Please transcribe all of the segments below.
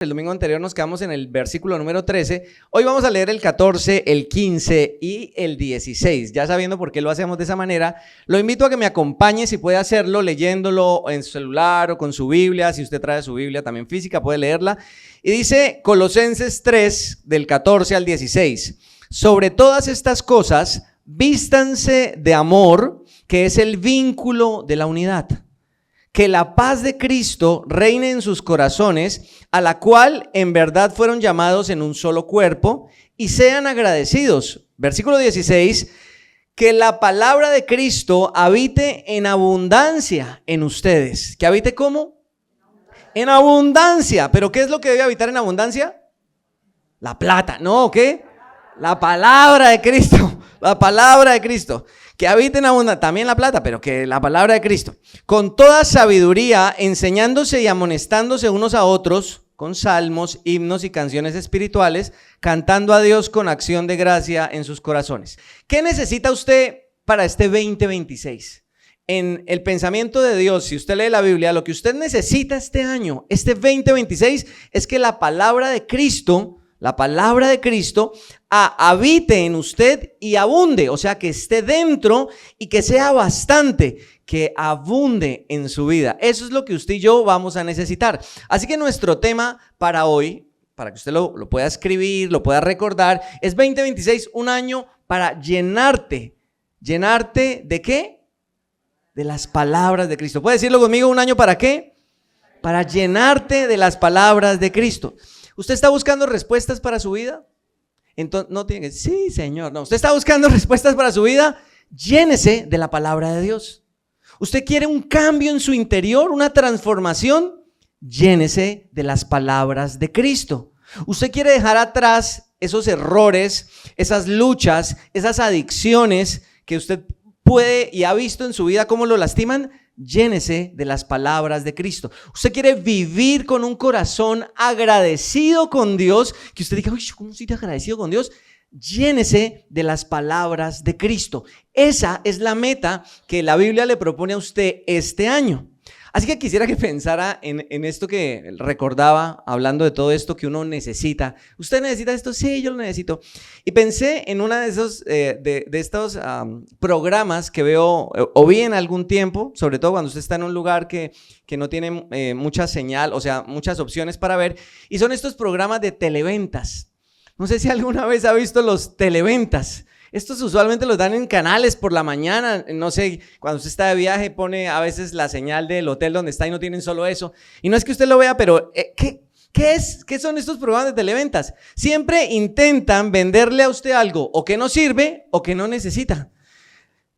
El domingo anterior nos quedamos en el versículo número 13. Hoy vamos a leer el 14, el 15 y el 16. Ya sabiendo por qué lo hacemos de esa manera, lo invito a que me acompañe, si puede hacerlo, leyéndolo en su celular o con su Biblia. Si usted trae su Biblia también física, puede leerla. Y dice Colosenses 3, del 14 al 16. Sobre todas estas cosas, vístanse de amor, que es el vínculo de la unidad. Que la paz de Cristo reine en sus corazones, a la cual en verdad fueron llamados en un solo cuerpo, y sean agradecidos. Versículo 16, que la palabra de Cristo habite en abundancia en ustedes. ¿Que habite cómo? En abundancia. ¿Pero qué es lo que debe habitar en abundancia? La plata, ¿no? ¿Qué? La palabra de Cristo, la palabra de Cristo. Que habite en abundancia, también la plata, pero que la palabra de Cristo. Con toda sabiduría, enseñándose y amonestándose unos a otros, con salmos, himnos y canciones espirituales, cantando a Dios con acción de gracia en sus corazones. ¿Qué necesita usted para este 2026? En el pensamiento de Dios, si usted lee la Biblia, lo que usted necesita este año, este 2026, es que la palabra de Cristo habite en usted y abunde, o sea, que esté dentro y que sea bastante, que abunde en su vida. Eso es lo que usted y yo vamos a necesitar. Así que nuestro tema para hoy, para que usted lo pueda escribir, lo pueda recordar, es 2026, un año para llenarte. ¿Llenarte de qué? De las palabras de Cristo. ¿Puede decirlo conmigo? ¿Un año para qué? Para llenarte de las palabras de Cristo. ¿Usted está buscando respuestas para su vida? Entonces, no tiene que decir, sí, Señor, no. ¿Usted está buscando respuestas para su vida? Llénese de la palabra de Dios. ¿Usted quiere un cambio en su interior, una transformación? Llénese de las palabras de Cristo. ¿Usted quiere dejar atrás esos errores, esas luchas, esas adicciones que usted puede y ha visto en su vida cómo lo lastiman? Llénese de las palabras de Cristo. Usted quiere vivir con un corazón agradecido con Dios, que usted diga, uy, ¿cómo estoy agradecido con Dios? Llénese de las palabras de Cristo. Esa es la meta que la Biblia le propone a usted este año. Así que quisiera que pensara en esto que recordaba, hablando de todo esto que uno necesita. ¿Usted necesita esto? Sí, yo lo necesito. Y pensé en uno de estos programas que veo o vi en algún tiempo, sobre todo cuando usted está en un lugar que no tiene mucha señal, o sea, muchas opciones para ver. Y son estos programas de televentas. No sé si alguna vez ha visto los televentas. Estos usualmente los dan en canales por la mañana, no sé, cuando usted está de viaje pone a veces la señal del hotel donde está y no tienen solo eso. Y no es que usted lo vea, pero ¿qué son estos programas de televentas? Siempre intentan venderle a usted algo o que no sirve o que no necesita.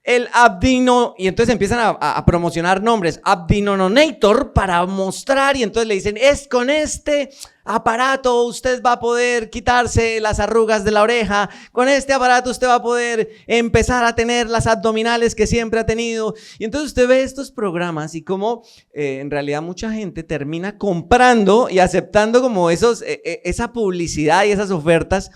El Abdino, y entonces empiezan a promocionar nombres, Abdinonator, para mostrar, y entonces le dicen, es con este aparato usted va a poder quitarse las arrugas de la oreja, con este aparato usted va a poder empezar a tener las abdominales que siempre ha tenido. Y entonces usted ve estos programas y como en realidad mucha gente termina comprando y aceptando como esa publicidad y esas ofertas.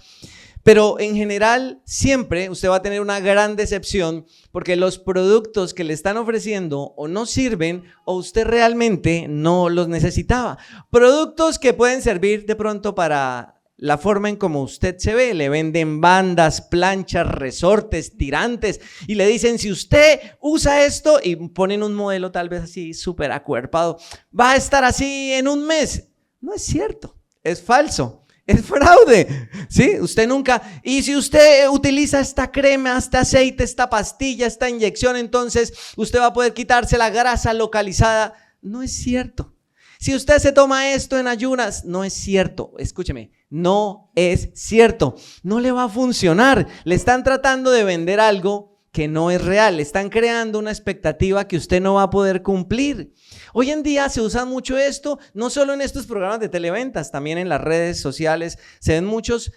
Pero en general siempre usted va a tener una gran decepción porque los productos que le están ofreciendo o no sirven o usted realmente no los necesitaba. Productos que pueden servir de pronto para la forma en cómo usted se ve. Le venden bandas, planchas, resortes, tirantes y le dicen, si usted usa esto, y ponen un modelo tal vez así súper acuerpado, va a estar así en un mes. No es cierto, es falso. Es fraude, ¿sí? Usted nunca, y si usted utiliza esta crema, este aceite, esta pastilla, esta inyección, entonces usted va a poder quitarse la grasa localizada. No es cierto. Si usted se toma esto en ayunas, no es cierto. Escúcheme, no es cierto. No le va a funcionar. Le están tratando de vender algo que no es real. Le están creando una expectativa que usted no va a poder cumplir. Hoy en día se usa mucho esto, no solo en estos programas de televentas, también en las redes sociales se ven muchos,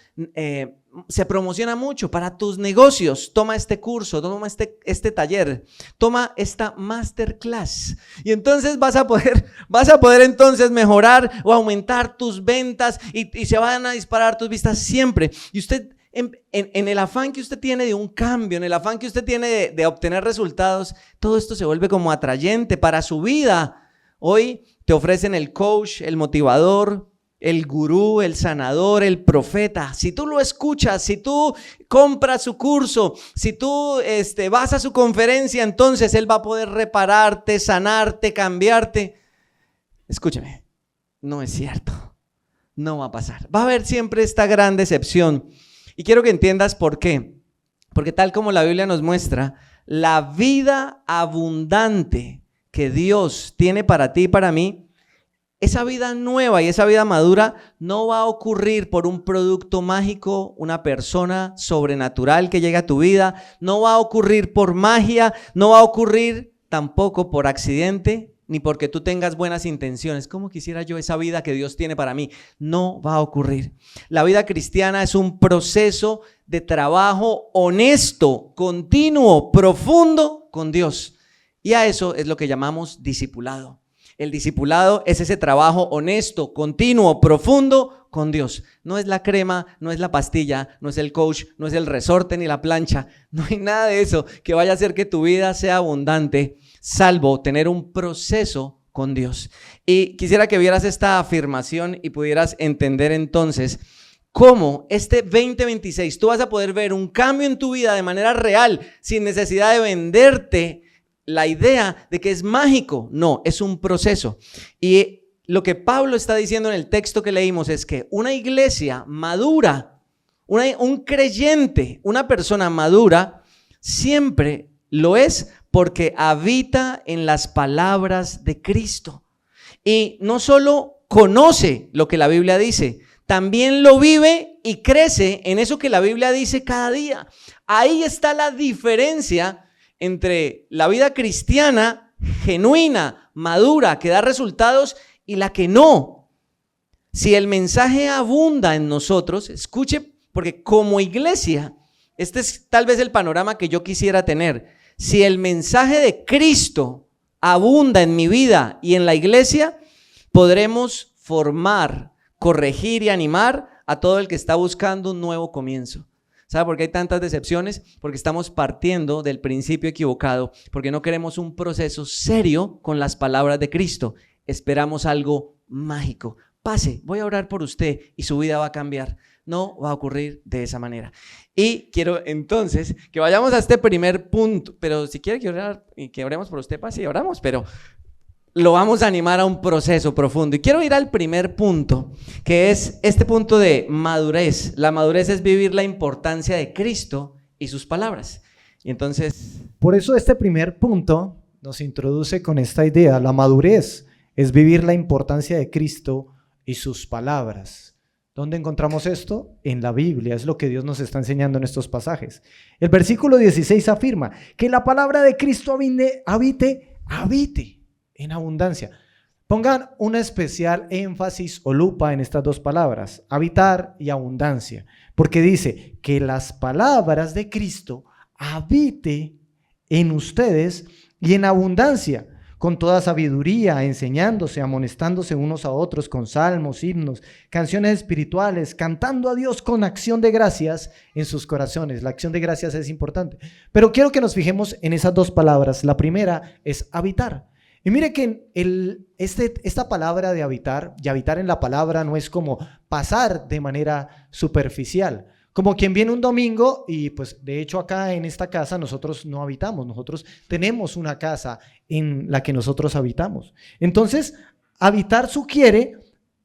se promociona mucho para tus negocios. Toma este curso, toma este taller, toma esta masterclass y entonces vas a poder entonces mejorar o aumentar tus ventas y se van a disparar tus vistas siempre. Y usted en el afán que usted tiene de un cambio, en el afán que usted tiene de obtener resultados, todo esto se vuelve como atrayente para su vida. Hoy te ofrecen el coach, el motivador, el gurú, el sanador, el profeta, si tú lo escuchas, si tú compras su curso, si tú vas a su conferencia, entonces él va a poder repararte, sanarte, cambiarte. Escúchame, no es cierto, no va a pasar. Va a haber siempre esta gran decepción. Y quiero que entiendas por qué. Porque tal como la Biblia nos muestra, la vida abundante que Dios tiene para ti y para mí, esa vida nueva y esa vida madura no va a ocurrir por un producto mágico, una persona sobrenatural que llegue a tu vida, no va a ocurrir por magia, no va a ocurrir tampoco por accidente, ni porque tú tengas buenas intenciones. ¿Cómo quisiera yo esa vida que Dios tiene para mí? No va a ocurrir. La vida cristiana es un proceso de trabajo honesto, continuo, profundo con Dios. Y a eso es lo que llamamos discipulado. El discipulado es ese trabajo honesto, continuo, profundo con Dios. No es la crema, no es la pastilla, no es el coach, no es el resorte ni la plancha. No hay nada de eso que vaya a hacer que tu vida sea abundante, salvo tener un proceso con Dios. Y quisiera que vieras esta afirmación y pudieras entender entonces cómo este 2026 tú vas a poder ver un cambio en tu vida de manera real, sin necesidad de venderte la idea de que es mágico. No, es un proceso. Y lo que Pablo está diciendo en el texto que leímos es que una iglesia madura, un creyente, una persona madura, siempre lo es porque habita en las palabras de Cristo. Y no solo conoce lo que la Biblia dice, también lo vive y crece en eso que la Biblia dice cada día. Ahí está la diferencia entre la vida cristiana genuina, madura, que da resultados, y la que no. Si el mensaje abunda en nosotros, escuche, porque como iglesia, este es tal vez el panorama que yo quisiera tener. Si el mensaje de Cristo abunda en mi vida y en la iglesia, podremos formar, corregir y animar a todo el que está buscando un nuevo comienzo. ¿Sabe por qué hay tantas decepciones? Porque estamos partiendo del principio equivocado, porque no queremos un proceso serio con las palabras de Cristo. Esperamos algo mágico. Pase, voy a orar por usted y su vida va a cambiar. No va a ocurrir de esa manera. Y quiero entonces que vayamos a este primer punto, pero si quiere que oremos por usted, pase y oramos, pero lo vamos a animar a un proceso profundo. Y quiero ir al primer punto, que es este punto de madurez. La madurez es vivir la importancia de Cristo y sus palabras. Y entonces, por eso este primer punto nos introduce con esta idea. La madurez es vivir la importancia de Cristo y sus palabras. ¿Dónde encontramos esto? En la Biblia, es lo que Dios nos está enseñando en estos pasajes. El versículo 16 afirma que la palabra de Cristo habite en abundancia. Pongan un especial énfasis o lupa en estas dos palabras, habitar y abundancia, porque dice que las palabras de Cristo habite en ustedes y en abundancia, con toda sabiduría, enseñándose, amonestándose unos a otros con salmos, himnos, canciones espirituales, cantando a Dios con acción de gracias en sus corazones. La acción de gracias es importante, pero quiero que nos fijemos en esas dos palabras. La primera es habitar. Y mire que esta palabra de habitar, y habitar en la palabra no es como pasar de manera superficial, como quien viene un domingo y pues de hecho acá en esta casa nosotros no habitamos, nosotros tenemos una casa en la que nosotros habitamos. Entonces, habitar sugiere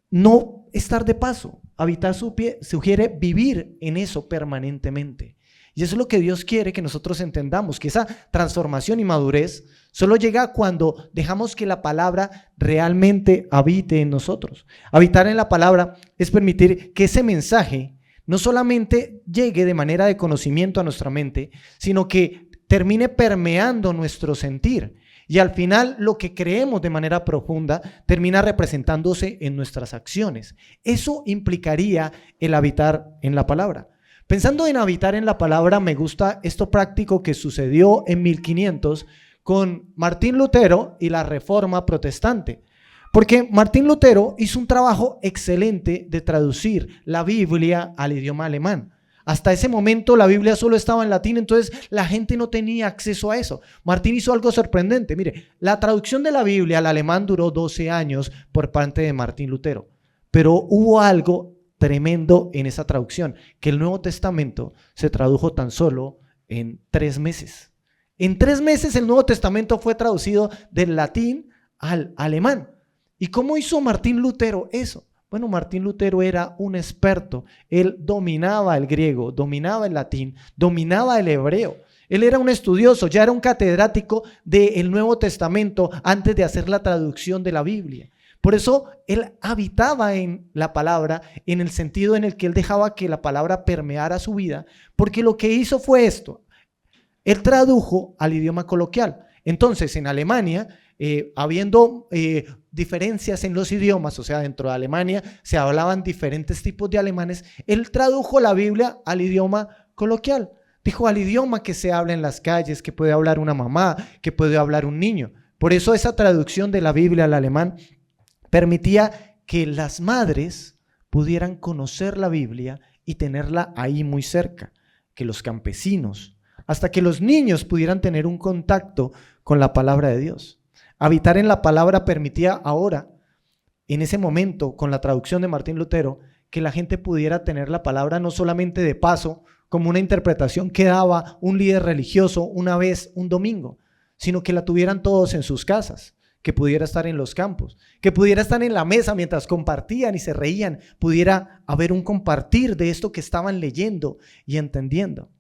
no estar de paso, habitar sugiere vivir en eso permanentemente. Y eso es lo que Dios quiere que nosotros entendamos, que esa transformación y madurez solo llega cuando dejamos que la palabra realmente habite en nosotros. Habitar en la palabra es permitir que ese mensaje no solamente llegue de manera de conocimiento a nuestra mente, sino que termine permeando nuestro sentir. Y al final lo que creemos de manera profunda termina representándose en nuestras acciones. Eso implicaría el habitar en la palabra. Pensando en habitar en la palabra, me gusta esto práctico que sucedió en 1500 con Martín Lutero y la Reforma Protestante. Porque Martín Lutero hizo un trabajo excelente de traducir la Biblia al idioma alemán. Hasta ese momento la Biblia solo estaba en latín, entonces la gente no tenía acceso a eso. Martín hizo algo sorprendente. Mire, la traducción de la Biblia al alemán duró 12 años por parte de Martín Lutero. pero hubo algo tremendo en esa traducción, que el Nuevo Testamento se tradujo tan solo en 3 meses. En 3 meses el Nuevo Testamento fue traducido del latín al alemán. ¿Y cómo hizo Martín Lutero eso? Bueno, Martín Lutero era un experto. Él dominaba el griego, dominaba el latín, dominaba el hebreo. Él era un estudioso, ya era un catedrático del Nuevo Testamento antes de hacer la traducción de la Biblia. Por eso él habitaba en la palabra, en el sentido en el que él dejaba que la palabra permeara su vida, porque lo que hizo fue esto. Él tradujo al idioma coloquial. Entonces, en Alemania, habiendo diferencias en los idiomas, o sea, dentro de Alemania se hablaban diferentes tipos de alemanes, él tradujo la Biblia al idioma coloquial. Dijo al idioma que se habla en las calles, que puede hablar una mamá, que puede hablar un niño. Por eso esa traducción de la Biblia al alemán permitía que las madres pudieran conocer la Biblia y tenerla ahí muy cerca, que los campesinos, hasta que los niños pudieran tener un contacto con la palabra de Dios. Habitar en la palabra permitía ahora, en ese momento, con la traducción de Martín Lutero, que la gente pudiera tener la palabra no solamente de paso, como una interpretación que daba un líder religioso una vez un domingo, sino que la tuvieran todos en sus casas, que pudiera estar en los campos, que pudiera estar en la mesa mientras compartían y se reían, pudiera haber un compartir de esto que estaban leyendo y entendiendo.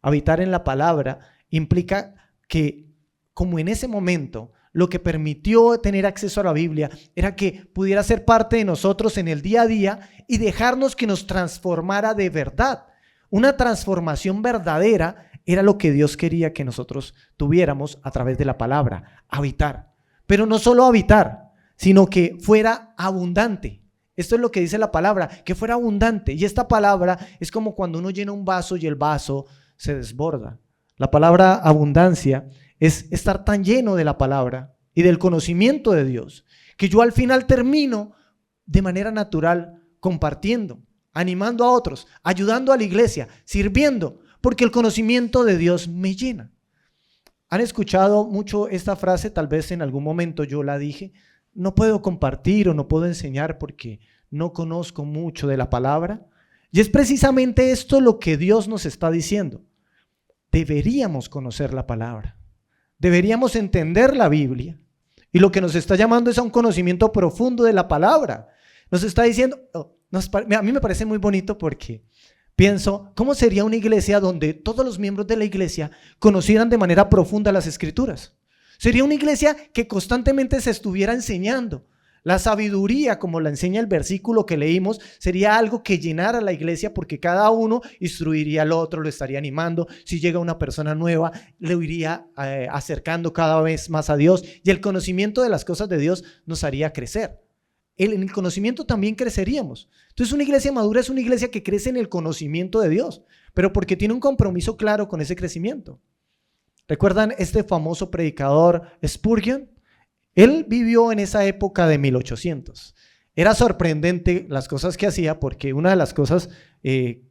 Habitar en la palabra implica que, como en ese momento, lo que permitió tener acceso a la Biblia era que pudiera ser parte de nosotros en el día a día y dejarnos que nos transformara de verdad. Una transformación verdadera era lo que Dios quería que nosotros tuviéramos a través de la palabra, habitar. Pero no solo habitar, sino que fuera abundante. Esto es lo que dice la palabra, que fuera abundante. Y esta palabra es como cuando uno llena un vaso y el vaso se desborda. La palabra abundancia es estar tan lleno de la palabra y del conocimiento de Dios, que yo al final termino de manera natural compartiendo, animando a otros, ayudando a la iglesia, sirviendo, porque el conocimiento de Dios me llena. ¿Han escuchado mucho esta frase? Tal vez en algún momento yo la dije. No puedo compartir o no puedo enseñar porque no conozco mucho de la palabra. Y es precisamente esto lo que Dios nos está diciendo. Deberíamos conocer la palabra. Deberíamos entender la Biblia. Y lo que nos está llamando es a un conocimiento profundo de la palabra. Nos está diciendo, a mí me parece muy bonito porque pienso, ¿cómo sería una iglesia donde todos los miembros de la iglesia conocieran de manera profunda las Escrituras? Sería una iglesia que constantemente se estuviera enseñando. La sabiduría, como la enseña el versículo que leímos, sería algo que llenara la iglesia porque cada uno instruiría al otro, lo estaría animando. Si llega una persona nueva, le iría acercando cada vez más a Dios y el conocimiento de las cosas de Dios nos haría crecer. En el conocimiento también creceríamos. Entonces una iglesia madura es una iglesia que crece en el conocimiento de Dios, pero porque tiene un compromiso claro con ese crecimiento. ¿Recuerdan este famoso predicador Spurgeon? Él vivió en esa época de 1800. Era sorprendente las cosas que hacía porque una de las cosas que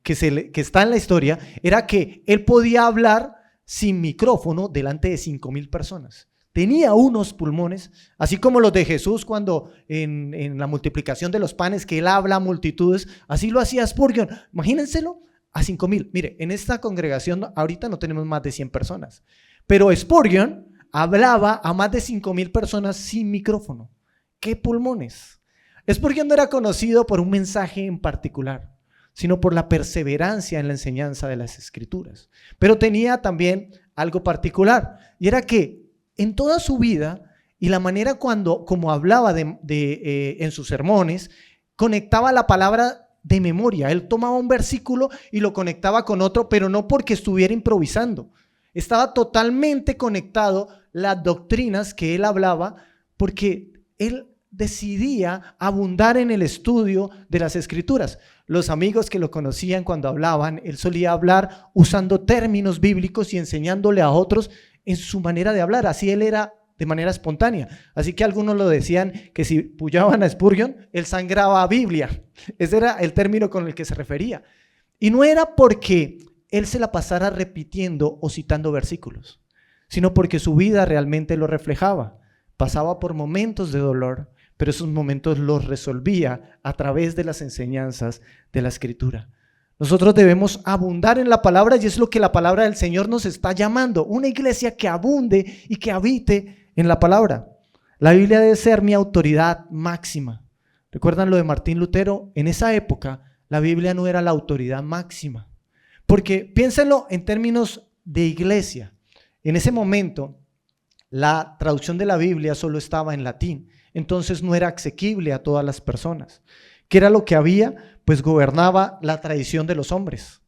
está en la historia era que él podía hablar sin micrófono delante de 5,000 personas. Tenía unos pulmones, así como los de Jesús cuando en la multiplicación de los panes, que él habla a multitudes, así lo hacía Spurgeon. Imagínenselo a 5,000. Mire, en esta congregación ahorita no tenemos más de 100 personas, pero Spurgeon hablaba a más de 5,000 personas sin micrófono. ¿Qué pulmones? Spurgeon no era conocido por un mensaje en particular, sino por la perseverancia en la enseñanza de las Escrituras. Pero tenía también algo particular, y era que en toda su vida y la manera como hablaba en sus sermones, conectaba la palabra de memoria. Él tomaba un versículo y lo conectaba con otro, pero no porque estuviera improvisando. Estaba totalmente conectado las doctrinas que él hablaba porque él decidía abundar en el estudio de las Escrituras. Los amigos que lo conocían cuando hablaban, él solía hablar usando términos bíblicos y enseñándole a otros en su manera de hablar. Así él era de manera espontánea. Así que algunos lo decían que si pullaban a Spurgeon, él sangraba a Biblia. Ese era el término con el que se refería. Y no era porque él se la pasara repitiendo o citando versículos, sino porque su vida realmente lo reflejaba. Pasaba por momentos de dolor, pero esos momentos los resolvía a través de las enseñanzas de la Escritura. Nosotros debemos abundar en la palabra y es lo que la palabra del Señor nos está llamando. Una iglesia que abunde y que habite en la palabra. La Biblia debe ser mi autoridad máxima. ¿Recuerdan lo de Martín Lutero? En esa época la Biblia no era la autoridad máxima. Porque piénsenlo en términos de iglesia. En ese momento la traducción de la Biblia solo estaba en latín. Entonces no era asequible a todas las personas. ¿Qué era lo que había? Pues gobernaba la tradición de los hombres.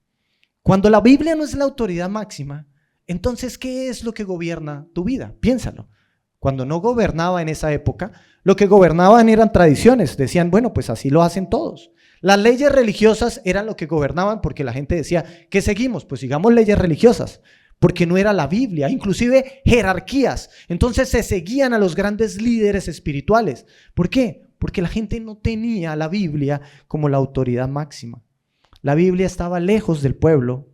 Cuando la Biblia no es la autoridad máxima, entonces ¿qué es lo que gobierna tu vida? Piénsalo. Cuando no gobernaba en esa época, lo que gobernaban eran tradiciones. Decían, bueno, pues así lo hacen todos. Las leyes religiosas eran lo que gobernaban porque la gente decía, ¿qué seguimos? Pues sigamos leyes religiosas, porque no era la Biblia, inclusive jerarquías. Entonces se seguían a los grandes líderes espirituales. ¿Por qué? Porque la gente no tenía la Biblia como la autoridad máxima. La Biblia estaba lejos del pueblo,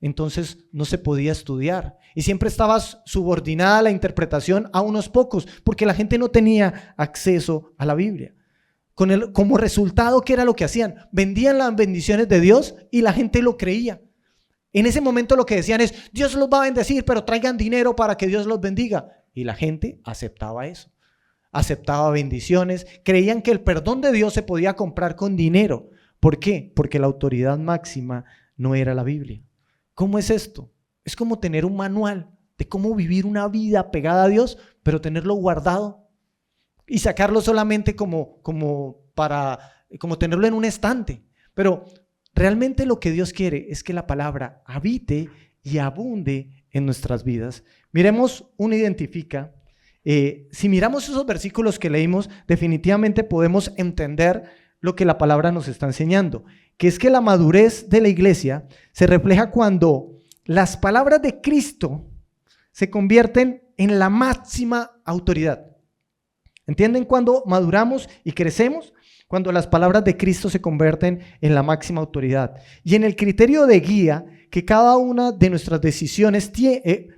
entonces no se podía estudiar. Y siempre estaba subordinada la interpretación a unos pocos, porque la gente no tenía acceso a la Biblia. Como resultado, ¿qué era lo que hacían? Vendían las bendiciones de Dios y la gente lo creía. En ese momento lo que decían es, Dios los va a bendecir, pero traigan dinero para que Dios los bendiga. Y la gente aceptaba eso. Aceptaba bendiciones, creían que el perdón de Dios se podía comprar con dinero. ¿Por qué? Porque la autoridad máxima no era la Biblia. ¿Cómo es esto? Es como tener un manual de cómo vivir una vida pegada a Dios, pero tenerlo guardado y sacarlo solamente como tenerlo en un estante. Pero realmente lo que Dios quiere es que la palabra habite y abunde en nuestras vidas. Miremos, uno identifica. Si miramos esos versículos que leímos, definitivamente podemos entender lo que la palabra nos está enseñando, que es que la madurez de la iglesia se refleja cuando las palabras de Cristo se convierten en la máxima autoridad. ¿Entienden? Cuando maduramos y crecemos, cuando las palabras de Cristo se convierten en la máxima autoridad y en el criterio de guía que cada una de nuestras decisiones tiene,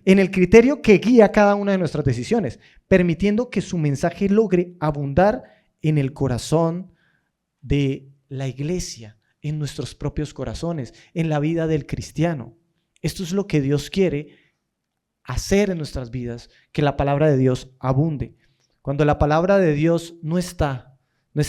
en el criterio que guía cada una de nuestras decisiones, permitiendo que su mensaje logre abundar en el corazón de la iglesia, en nuestros propios corazones, en la vida del cristiano. Esto es lo que Dios quiere hacer en nuestras vidas, que la palabra de Dios abunde. Cuando la palabra de Dios no es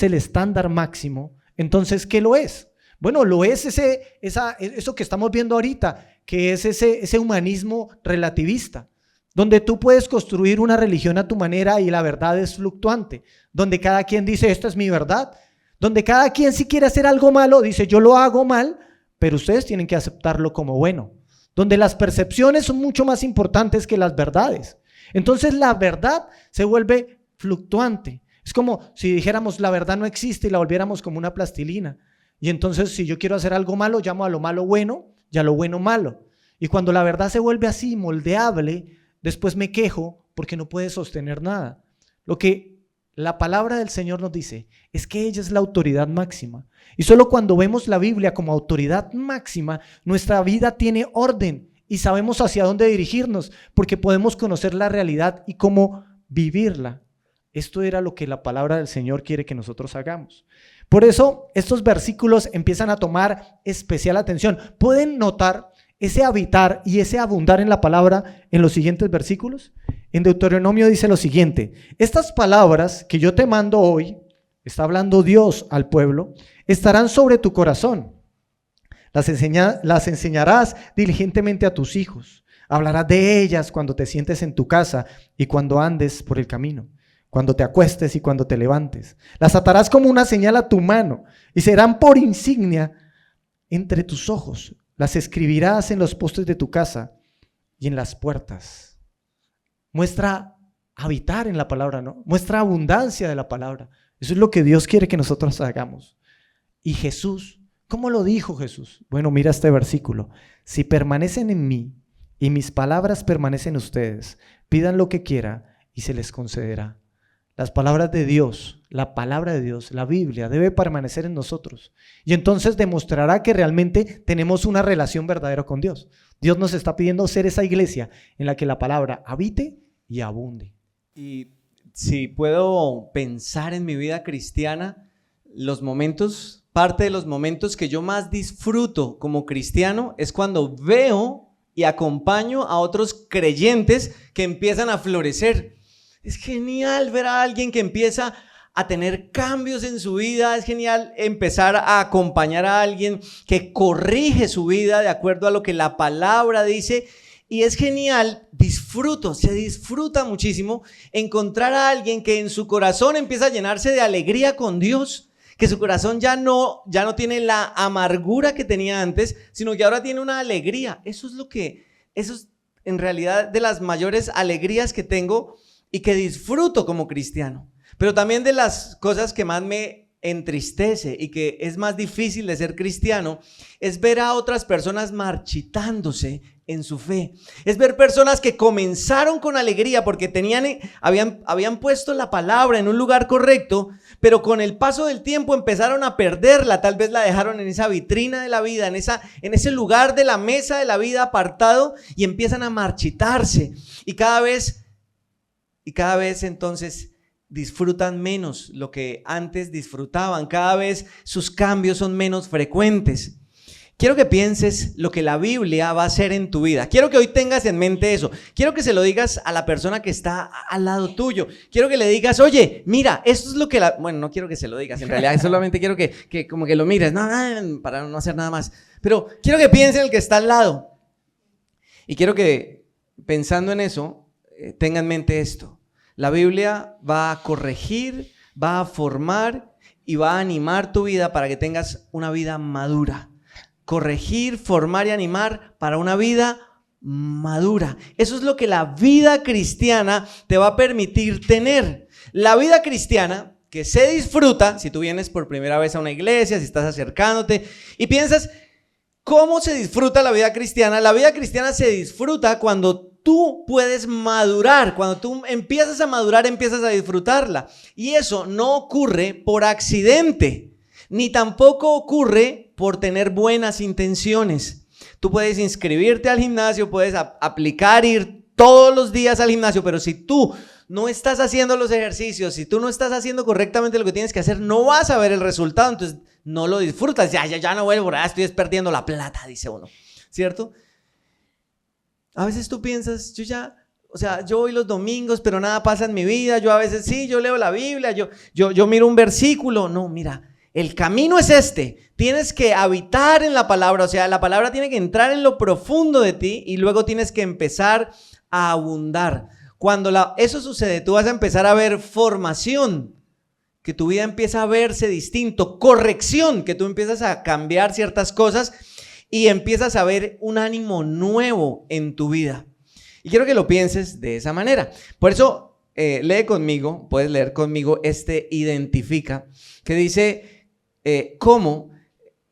el estándar máximo, entonces ¿qué lo es? Bueno, lo es eso que estamos viendo ahorita, que es ese humanismo relativista, donde tú puedes construir una religión a tu manera y la verdad es fluctuante, donde cada quien dice, esta es mi verdad, donde cada quien si quiere hacer algo malo, dice, yo lo hago mal, pero ustedes tienen que aceptarlo como bueno, donde las percepciones son mucho más importantes que las verdades. Entonces la verdad se vuelve fluctuante. Es como si dijéramos la verdad no existe y la volviéramos como una plastilina. Y entonces si yo quiero hacer algo malo, llamo a lo malo bueno y a lo bueno malo. Y cuando la verdad se vuelve así, moldeable, después me quejo porque no puede sostener nada. Lo que la palabra del Señor nos dice es que ella es la autoridad máxima. Y solo cuando vemos la Biblia como autoridad máxima, nuestra vida tiene orden y sabemos hacia dónde dirigirnos, porque podemos conocer la realidad y cómo vivirla. Esto era lo que la palabra del Señor quiere que nosotros hagamos. Por eso estos versículos empiezan a tomar especial atención. ¿Pueden notar ese habitar y ese abundar en la palabra en los siguientes versículos? En Deuteronomio dice lo siguiente: estas palabras que yo te mando hoy, está hablando Dios al pueblo, estarán sobre tu corazón. Las enseñarás diligentemente a tus hijos. Hablarás de ellas cuando te sientes en tu casa y cuando andes por el camino, cuando te acuestes y cuando te levantes. Las atarás como una señal a tu mano y serán por insignia entre tus ojos. Las escribirás en los postes de tu casa y en las puertas. Muestra habitar en la palabra, ¿no? Muestra abundancia de la palabra. Eso es lo que Dios quiere que nosotros hagamos. Y Jesús, ¿cómo lo dijo Jesús? Bueno, mira este versículo. Si permanecen en mí y mis palabras permanecen en ustedes, pidan lo que quieran y se les concederá. Las palabras de Dios, la palabra de Dios, la Biblia debe permanecer en nosotros y entonces demostrará que realmente tenemos una relación verdadera con Dios. Dios nos está pidiendo ser esa iglesia en la que la palabra habite y abunde. Y si puedo pensar en mi vida cristiana, parte de los momentos que yo más disfruto como cristiano es cuando veo y acompaño a otros creyentes que empiezan a florecer. Es genial ver a alguien que empieza a tener cambios en su vida, es genial empezar a acompañar a alguien que corrige su vida de acuerdo a lo que la palabra dice. Y es genial, se disfruta muchísimo encontrar a alguien que en su corazón empieza a llenarse de alegría con Dios, que su corazón ya no tiene la amargura que tenía antes, sino que ahora tiene una alegría. Eso es en realidad de las mayores alegrías que tengo y que disfruto como cristiano. Pero también de las cosas que más me entristece y que es más difícil de ser cristiano es ver a otras personas marchitándose en su fe. Es ver personas que comenzaron con alegría porque habían puesto la palabra en un lugar correcto, pero con el paso del tiempo empezaron a perderla. Tal vez la dejaron en esa vitrina de la vida, en ese lugar de la mesa de la vida apartado, y empiezan a marchitarse. Y cada vez entonces disfrutan menos lo que antes disfrutaban. Cada vez sus cambios son menos frecuentes. Quiero que pienses lo que la Biblia va a hacer en tu vida. Quiero que hoy tengas en mente eso. Quiero que se lo digas a la persona que está al lado tuyo. Quiero que le digas, oye, mira, esto es lo que bueno, no quiero que se lo digas, en realidad solamente quiero que como que lo mires, para no hacer nada más. Pero quiero que piense en el que está al lado. Y quiero que, pensando en eso, tenga en mente esto. La Biblia va a corregir, va a formar y va a animar tu vida para que tengas una vida madura. Corregir, formar y animar para una vida madura. Eso es lo que la vida cristiana te va a permitir tener. La vida cristiana que se disfruta, si tú vienes por primera vez a una iglesia, si estás acercándote y piensas, ¿cómo se disfruta la vida cristiana? La vida cristiana se disfruta cuando tú puedes madurar, cuando tú empiezas a madurar, empiezas a disfrutarla. Y eso no ocurre por accidente, ni tampoco ocurre por tener buenas intenciones. Tú puedes inscribirte al gimnasio, puedes aplicar, ir todos los días al gimnasio, pero si tú no estás haciendo los ejercicios, si tú no estás haciendo correctamente lo que tienes que hacer, no vas a ver el resultado, entonces no lo disfrutas. Ya no vuelvo, estoy perdiendo la plata, dice uno, ¿cierto? A veces tú piensas, yo voy los domingos, pero nada pasa en mi vida. Yo a veces sí, yo leo la Biblia, yo miro un versículo. No, mira, el camino es este. Tienes que habitar en la palabra, o sea, la palabra tiene que entrar en lo profundo de ti y luego tienes que empezar a abundar. Cuando eso sucede, tú vas a empezar a ver formación, que tu vida empieza a verse distinto, corrección, que tú empiezas a cambiar ciertas cosas y empiezas a ver un ánimo nuevo en tu vida. Y quiero que lo pienses de esa manera. Por eso, puedes leer conmigo identifica, que dice cómo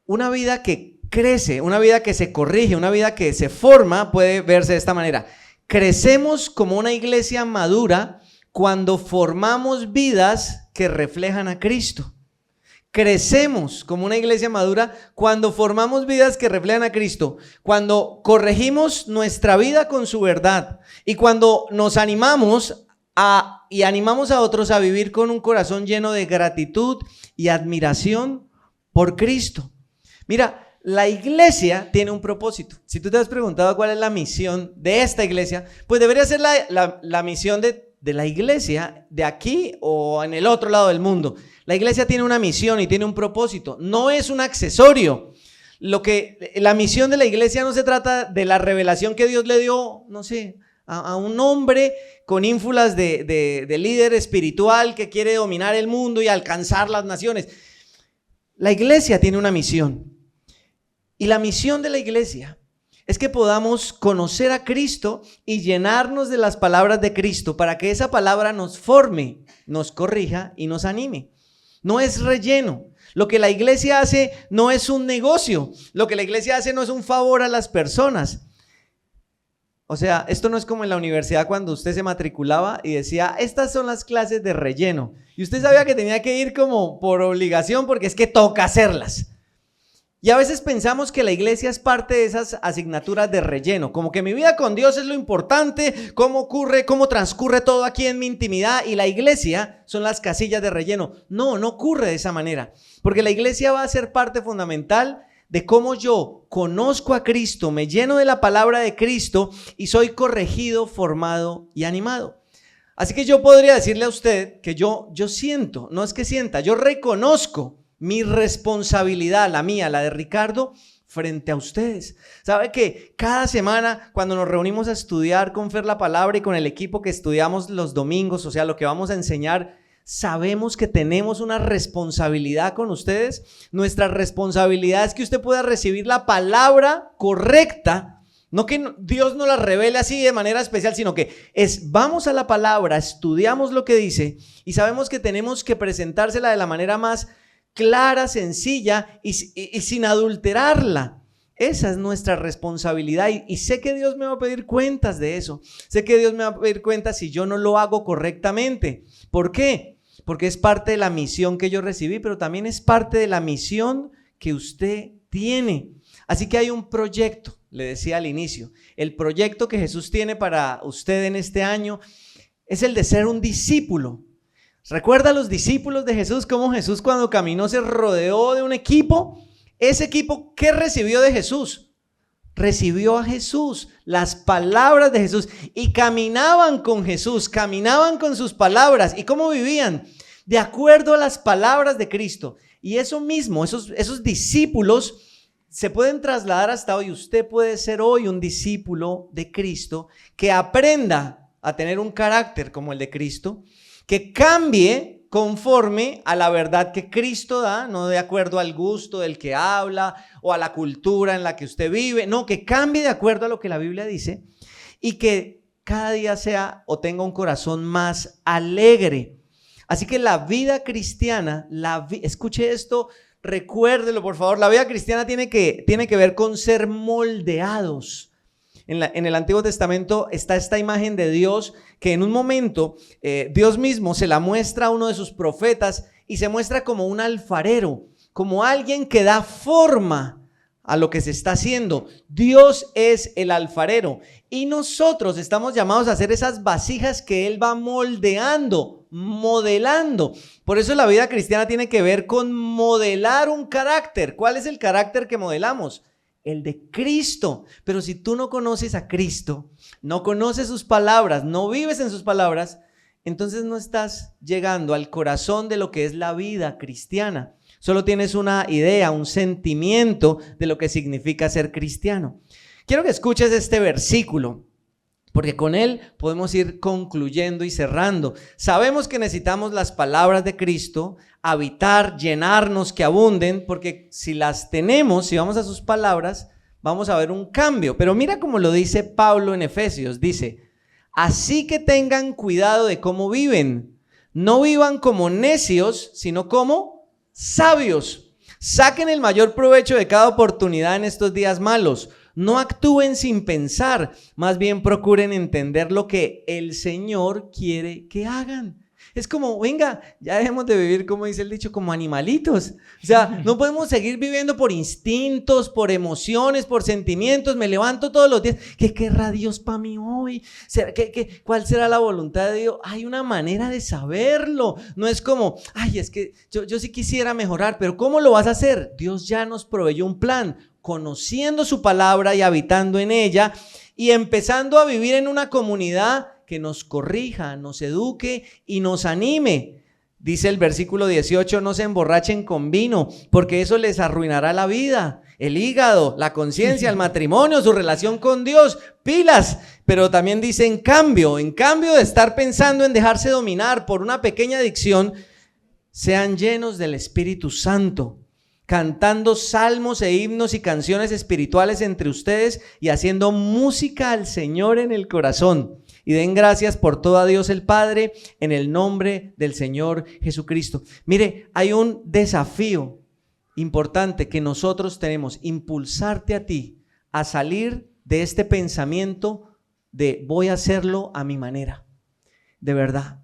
una vida que crece, una vida que se corrige, una vida que se forma, puede verse de esta manera. Crecemos como una iglesia madura cuando formamos vidas que reflejan a Cristo. Crecemos como una iglesia madura cuando formamos vidas que reflejan a Cristo, cuando corregimos nuestra vida con su verdad y cuando nos animamos a otros a vivir con un corazón lleno de gratitud y admiración por Cristo. Mira, la iglesia tiene un propósito. Si tú te has preguntado cuál es la misión de esta iglesia, pues debería ser la misión de la iglesia de aquí o en el otro lado del mundo. La iglesia tiene una misión y tiene un propósito, no es un accesorio. La misión de la iglesia no se trata de la revelación que Dios le dio, no sé, a un hombre con ínfulas de líder espiritual que quiere dominar el mundo y alcanzar las naciones. La iglesia tiene una misión y la misión de la iglesia es que podamos conocer a Cristo y llenarnos de las palabras de Cristo para que esa palabra nos forme, nos corrija y nos anime. No es relleno. Lo que la iglesia hace no es un negocio. Lo que la iglesia hace no es un favor a las personas. O sea, esto no es como en la universidad cuando usted se matriculaba y decía, estas son las clases de relleno. Y usted sabía que tenía que ir como por obligación porque es que toca hacerlas. Y a veces pensamos que la iglesia es parte de esas asignaturas de relleno, como que mi vida con Dios es lo importante, cómo transcurre todo aquí en mi intimidad, y la iglesia son las casillas de relleno. No, no ocurre de esa manera, porque la iglesia va a ser parte fundamental de cómo yo conozco a Cristo, me lleno de la palabra de Cristo y soy corregido, formado y animado. Así que yo podría decirle a usted que yo siento, no es que sienta, yo reconozco mi responsabilidad, la mía, la de Ricardo, frente a ustedes. ¿Sabe que cada semana cuando nos reunimos a estudiar con Fer la palabra y con el equipo que estudiamos los domingos, o sea, lo que vamos a enseñar, sabemos que tenemos una responsabilidad con ustedes? Nuestra responsabilidad es que usted pueda recibir la palabra correcta. No que Dios nos la revele así de manera especial, sino que vamos a la palabra, estudiamos lo que dice y sabemos que tenemos que presentársela de la manera más clara, sencilla y sin adulterarla. Esa es nuestra responsabilidad y sé que Dios me va a pedir cuentas de eso. Sé que Dios me va a pedir cuentas si yo no lo hago correctamente. ¿Por qué? Porque es parte de la misión que yo recibí, pero también es parte de la misión que usted tiene. Así que hay un proyecto, le decía al inicio, el proyecto que Jesús tiene para usted en este año es el de ser un discípulo. ¿Recuerda a los discípulos de Jesús? Cómo Jesús cuando caminó se rodeó de un equipo. Ese equipo, ¿qué recibió de Jesús? Recibió a Jesús, las palabras de Jesús, y caminaban con Jesús, caminaban con sus palabras. ¿Y cómo vivían? De acuerdo a las palabras de Cristo. Y eso mismo, esos discípulos se pueden trasladar hasta hoy. Usted puede ser hoy un discípulo de Cristo que aprenda a tener un carácter como el de Cristo, que cambie conforme a la verdad que Cristo da, no de acuerdo al gusto del que habla o a la cultura en la que usted vive, no, que cambie de acuerdo a lo que la Biblia dice y que cada día sea o tenga un corazón más alegre. Así que la vida cristiana, escuche esto, recuérdelo por favor, la vida cristiana tiene que ver con ser moldeados. En el Antiguo Testamento está esta imagen de Dios que en un momento Dios mismo se la muestra a uno de sus profetas y se muestra como un alfarero, como alguien que da forma a lo que se está haciendo. Dios es el alfarero y nosotros estamos llamados a hacer esas vasijas que Él va moldeando, modelando. Por eso la vida cristiana tiene que ver con modelar un carácter. ¿Cuál es el carácter que modelamos? El de Cristo. Pero si tú no conoces a Cristo, no conoces sus palabras, no vives en sus palabras, entonces no estás llegando al corazón de lo que es la vida cristiana. Solo tienes una idea, un sentimiento de lo que significa ser cristiano. Quiero que escuches este versículo, porque con él podemos ir concluyendo y cerrando. Sabemos que necesitamos las palabras de Cristo, habitar, llenarnos, que abunden, porque si las tenemos, si vamos a sus palabras, vamos a ver un cambio. Pero mira cómo lo dice Pablo en Efesios, dice: así que tengan cuidado de cómo viven, no vivan como necios, sino como sabios. Saquen el mayor provecho de cada oportunidad en estos días malos. No actúen sin pensar, más bien procuren entender lo que el Señor quiere que hagan. Es como, venga, ya dejemos de vivir, como dice el dicho, como animalitos. O sea, no podemos seguir viviendo por instintos, por emociones, por sentimientos. Me levanto todos los días. ¿Qué querrá Dios para mí hoy? ¿Cuál será la voluntad de Dios? Hay una manera de saberlo. No es como, ay, es que yo sí quisiera mejorar, pero ¿cómo lo vas a hacer? Dios ya nos proveyó un plan, conociendo su palabra y habitando en ella y empezando a vivir en una comunidad que nos corrija, nos eduque y nos anime. Dice el versículo 18, no se emborrachen con vino, porque eso les arruinará la vida, el hígado, la conciencia, el matrimonio, su relación con Dios, pilas. Pero también dice, en cambio de estar pensando en dejarse dominar por una pequeña adicción, sean llenos del Espíritu Santo, cantando salmos e himnos y canciones espirituales entre ustedes y haciendo música al Señor en el corazón. Y den gracias por todo a Dios el Padre en el nombre del Señor Jesucristo. Mire, hay un desafío importante que nosotros tenemos, impulsarte a ti a salir de este pensamiento de voy a hacerlo a mi manera. De verdad,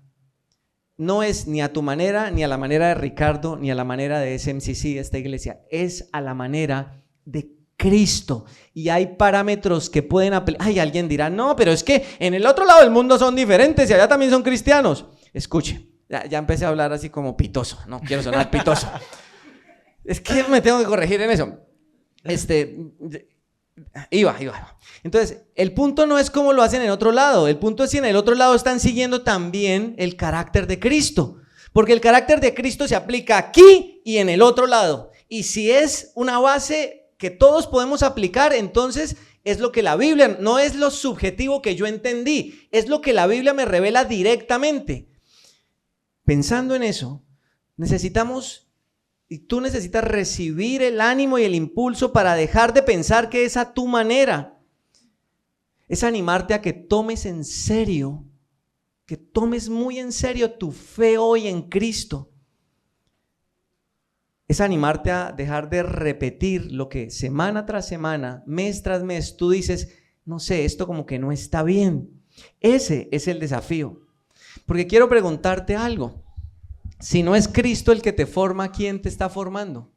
no es ni a tu manera, ni a la manera de Ricardo, ni a la manera de SMCC, de esta iglesia. Es a la manera de Cristo. Y hay parámetros que pueden aplicar. Ay, alguien dirá, no, pero es que en el otro lado del mundo son diferentes y allá también son cristianos. Escuche, ya empecé a hablar así como pitoso. No quiero sonar pitoso. Es que me tengo que corregir en eso. Iba. Entonces, el punto no es cómo lo hacen en otro lado. El punto es si en el otro lado están siguiendo también el carácter de Cristo. Porque el carácter de Cristo se aplica aquí y en el otro lado. Y si es una base que todos podemos aplicar, entonces es lo que la Biblia, no es lo subjetivo que yo entendí, es lo que la Biblia me revela directamente. Pensando en eso, tú necesitas recibir el ánimo y el impulso para dejar de pensar que es a tu manera. Es animarte a que tomes en serio, que tomes muy en serio tu fe hoy en Cristo. Es animarte a dejar de repetir lo que semana tras semana, mes tras mes, tú dices, no sé, esto como que no está bien. Ese es el desafío. Porque quiero preguntarte algo. Si no es Cristo el que te forma, ¿quién te está formando?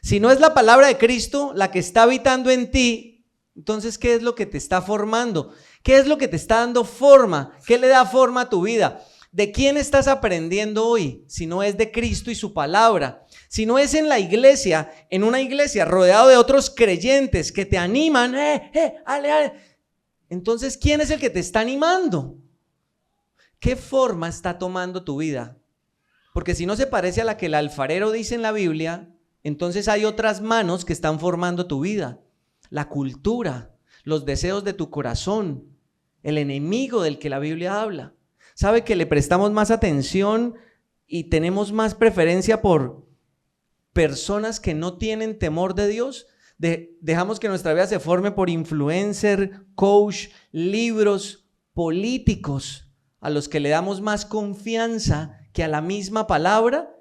Si no es la palabra de Cristo la que está habitando en ti, entonces, ¿qué es lo que te está formando? ¿Qué es lo que te está dando forma? ¿Qué le da forma a tu vida? ¿De quién estás aprendiendo hoy? Si no es de Cristo y su palabra. Si no es en la iglesia, en una iglesia rodeado de otros creyentes que te animan, ale. Entonces, ¿quién es el que te está animando? ¿Qué forma está tomando tu vida? Porque si no se parece a la que el alfarero dice en la Biblia, entonces hay otras manos que están formando tu vida. La cultura, los deseos de tu corazón, el enemigo del que la Biblia habla. ¿Sabe que le prestamos más atención y tenemos más preferencia por personas que no tienen temor de Dios? Dejamos que nuestra vida se forme por influencer, coach, libros, políticos, a los que le damos más confianza que a la misma palabra.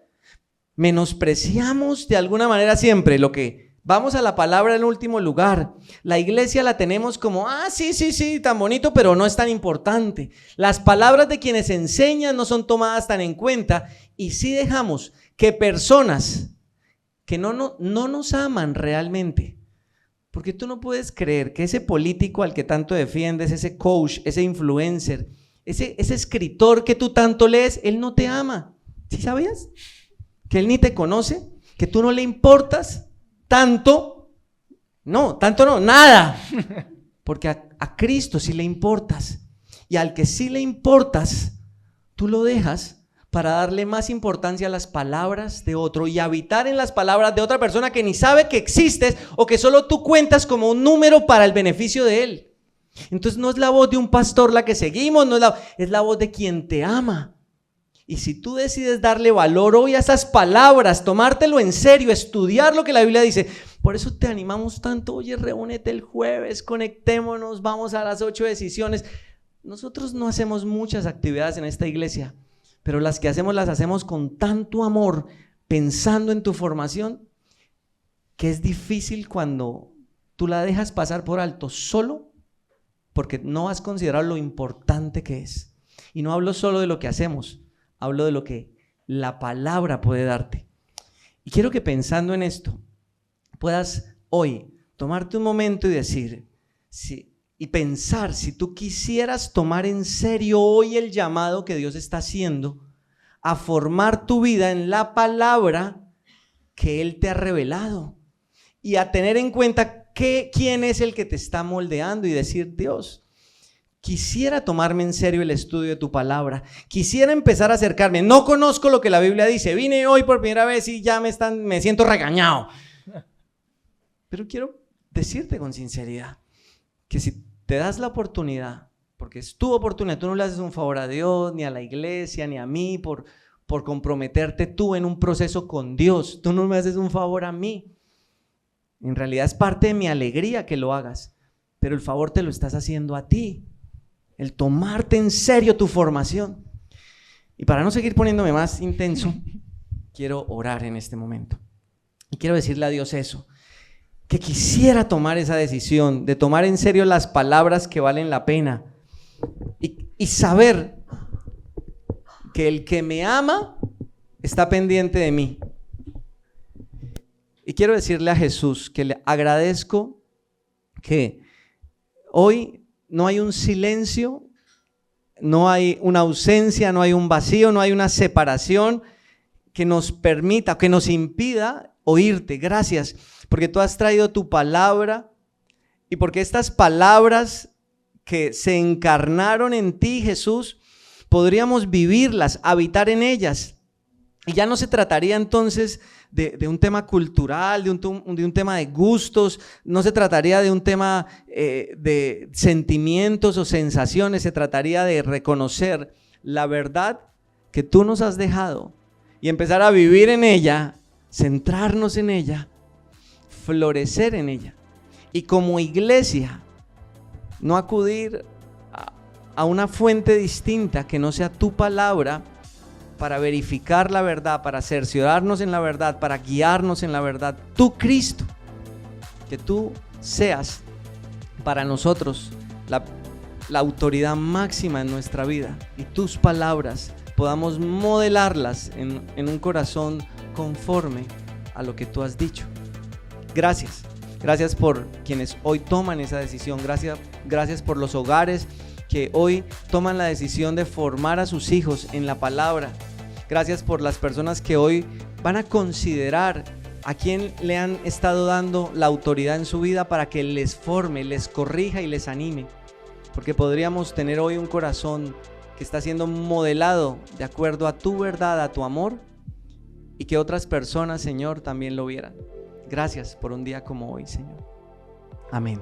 Menospreciamos de alguna manera siempre lo que vamos a la palabra en último lugar. La iglesia la tenemos como, sí, tan bonito, pero no es tan importante. Las palabras de quienes enseñan no son tomadas tan en cuenta y sí dejamos que personas que no nos aman realmente, porque tú no puedes creer que ese político al que tanto defiendes, ese coach, ese influencer, ese escritor que tú tanto lees, él no te ama. ¿Sí sabías? Que él ni te conoce, que tú no le importas tanto. No, nada. Porque a Cristo sí le importas. Y al que sí le importas, tú lo dejas para darle más importancia a las palabras de otro y habitar en las palabras de otra persona que ni sabe que existes o que solo tú cuentas como un número para el beneficio de él. Entonces no es la voz de un pastor la que seguimos, es la voz de quien te ama. Y si tú decides darle valor hoy a esas palabras, tomártelo en serio, estudiar lo que la Biblia dice, por eso te animamos tanto. Oye, reúnete el jueves, conectémonos, vamos a las 8 decisiones. Nosotros no hacemos muchas actividades en esta iglesia, pero las que hacemos las hacemos con tanto amor, pensando en tu formación, que es difícil cuando tú la dejas pasar por alto solo porque no has considerado lo importante que es. Y no hablo solo de lo que hacemos, hablo de lo que la palabra puede darte. Y quiero que pensando en esto, puedas hoy tomarte un momento y decir, y pensar si tú quisieras tomar en serio hoy el llamado que Dios está haciendo a formar tu vida en la palabra que Él te ha revelado y a tener en cuenta quién es el que te está moldeando y decir, Dios, quisiera tomarme en serio el estudio de tu palabra, quisiera empezar a acercarme, no conozco lo que la Biblia dice, vine hoy por primera vez y ya me siento regañado, pero quiero decirte con sinceridad que si te das la oportunidad, porque es tu oportunidad, tú no le haces un favor a Dios, ni a la iglesia, ni a mí por comprometerte tú en un proceso con Dios, tú no me haces un favor a mí. En realidad es parte de mi alegría que lo hagas, pero el favor te lo estás haciendo a ti, el tomarte en serio tu formación. Y para no seguir poniéndome más intenso, quiero orar en este momento. Y quiero decirle a Dios eso, que quisiera tomar esa decisión de tomar en serio las palabras que valen la pena y saber que el que me ama está pendiente de mí. Y quiero decirle a Jesús que le agradezco que hoy no hay un silencio, no hay una ausencia, no hay un vacío, no hay una separación que nos permita, que nos impida oírte. Gracias, porque tú has traído tu palabra y porque estas palabras que se encarnaron en ti, Jesús, podríamos vivirlas, habitar en ellas. Y ya no se trataría entonces de un tema cultural, de un tema de gustos, no se trataría de un tema de sentimientos o sensaciones, se trataría de reconocer la verdad que tú nos has dejado y empezar a vivir en ella, centrarnos en ella, florecer en ella. Y como iglesia, no acudir a una fuente distinta que no sea tu palabra, para verificar la verdad, para cerciorarnos en la verdad, para guiarnos en la verdad. Tú, Cristo, que tú seas para nosotros la autoridad máxima en nuestra vida y tus palabras podamos modelarlas en un corazón conforme a lo que tú has dicho. Gracias. Gracias por quienes hoy toman esa decisión. Gracias por los hogares que hoy toman la decisión de formar a sus hijos en la palabra. Gracias por las personas que hoy van a considerar a quién le han estado dando la autoridad en su vida para que les forme, les corrija y les anime. Porque podríamos tener hoy un corazón que está siendo modelado de acuerdo a tu verdad, a tu amor, y que otras personas, Señor, también lo vieran. Gracias por un día como hoy, Señor. Amén.